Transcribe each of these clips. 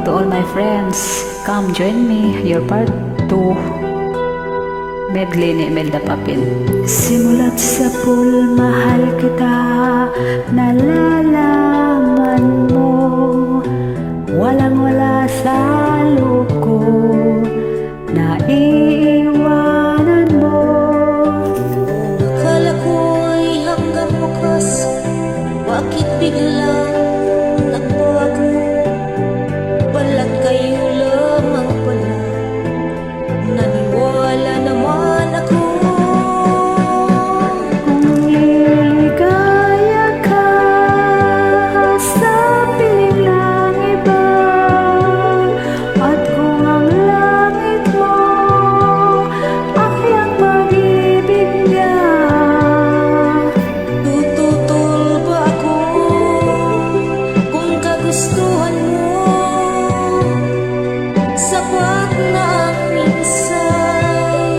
to all my friends. Come join me, your part 2. Medley ni Imelda Papin. Simulat sa pool, mahal kita, nalalaman mo. Walang-wala sa loob ko, naiiwanan mo. Akala ko'y hanggang bukas, bakit biglang nagbago? Balat kayo lamang pala, naniwala naman ako. Kung liligaya ka sa piling ng iba, at kung ang langit mo ay ang pag-ibig niya, Tututol ba ako kung kagustuhan mo? Sapat na ang minsay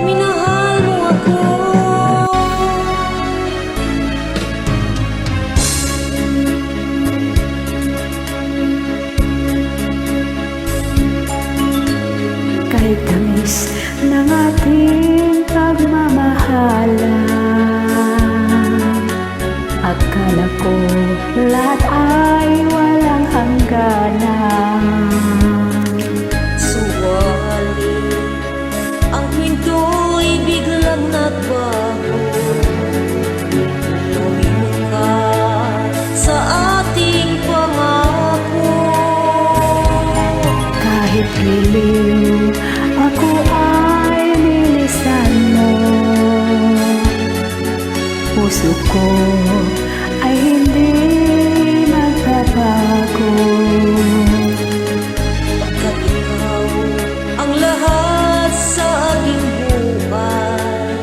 minahal mo ako. kahit tamis ng ating pagmamahalan. Akala ko lahat ay walang hangganan. Suwali, ang pinto'y biglang nagbago. Lumimot ka sa ating pangako. Kahit giliw, ako ay nilisan mo. Puso ko ay hindi magbabago. Pagkat ikaw ang lahat sa aking buhay,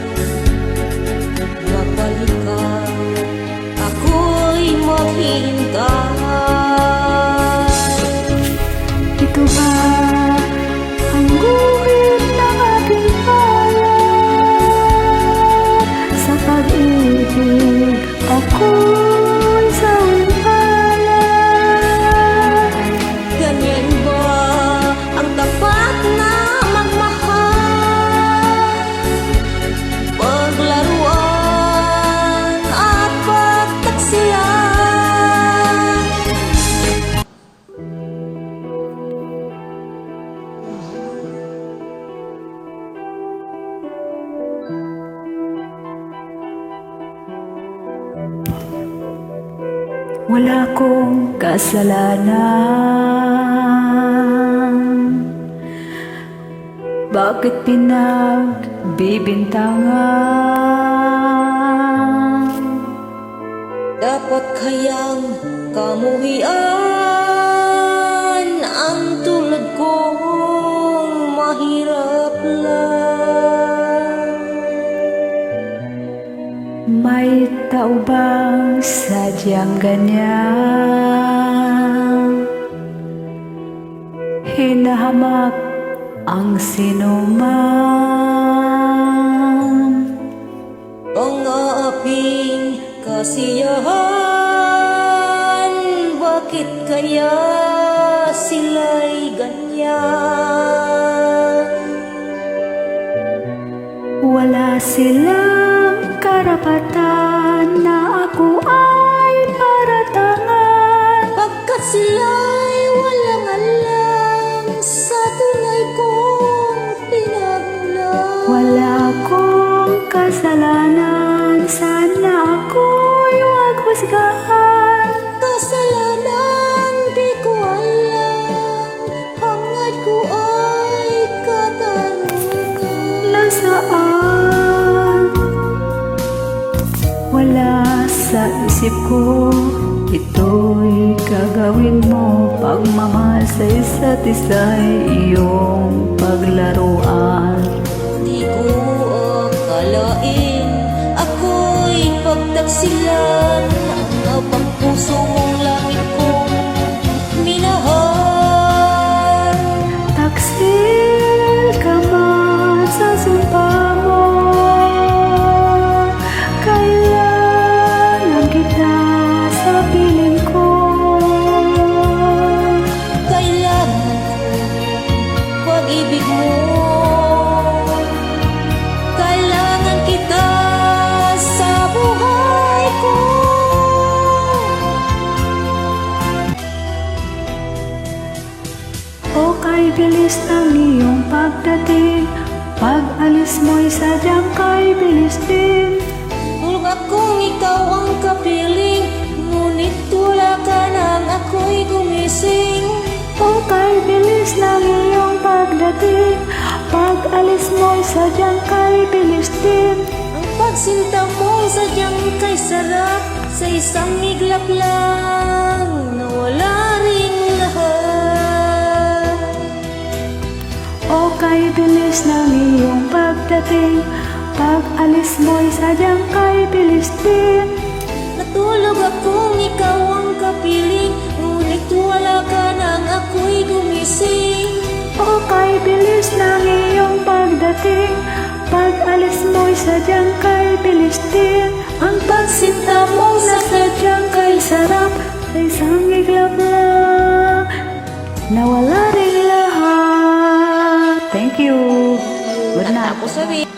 magbalik ka, ako'y maghihintay. Ito ba ang guhit ng aking palad? Sa pag-ibig ako'y sawalan. Ganyan ba ang tapat na magmahal? Paglaruan at pagtaksilan. Wala kong kasalanan, bakit pinagbibintangan? Dapat kayang kamuhian ang tulad kong mahirap lang. May tao bang sadyang ganyan? Hinahamak ang sinuman. Ang aaping kasiyahan, bakit kaya sila'y ganyan? Wala silang karapatan na ako ay paratangan. Pagkat sila'y walang alam sa tunay kong pinagmulan. Wala akong kasalanan, sana ako'y huwag husgahan. Kasalanan di ko alam, hangad ko ay katanungan. Nasaan? Wala sa isip ko, ito'y gagawin mo. Pagmamahal sa isa't isa'y iyong paglaruan. Di ko akalain ako'y pagtaksilan ang napagpuso mong langit kong minahal. Taksil ka man sa sumpa mo, kailangan kita sa piling ko. Kailan kay bilis ng iyong pagdating, pag-alis mo'y sadyang kay bilis din. Tulog akong ikaw ang kapiling, ngunit wala ka nang ako'y gumising. O kay bilis ng iyong pagdating, pag-alis mo'y sadyang kay bilis din. Ang pagsinta mo sadyang kay sarap, sa isang iglap lang nawala rin lahat. O kay bilis ng iyong pagdating, pag-alis mo'y sadyang kay bilis din. Natulog akong ikaw ang kapiling, ngunit wala ka nang ako'y gumising. O kay bilis ng iyong pagdating, pag-alis mo'y sadyang kay bilis din. Ang pagsinta mo na sadyang kay sarap, sa isang iglap lang nawala rin lahat. Thank you. Good night. Ako sabi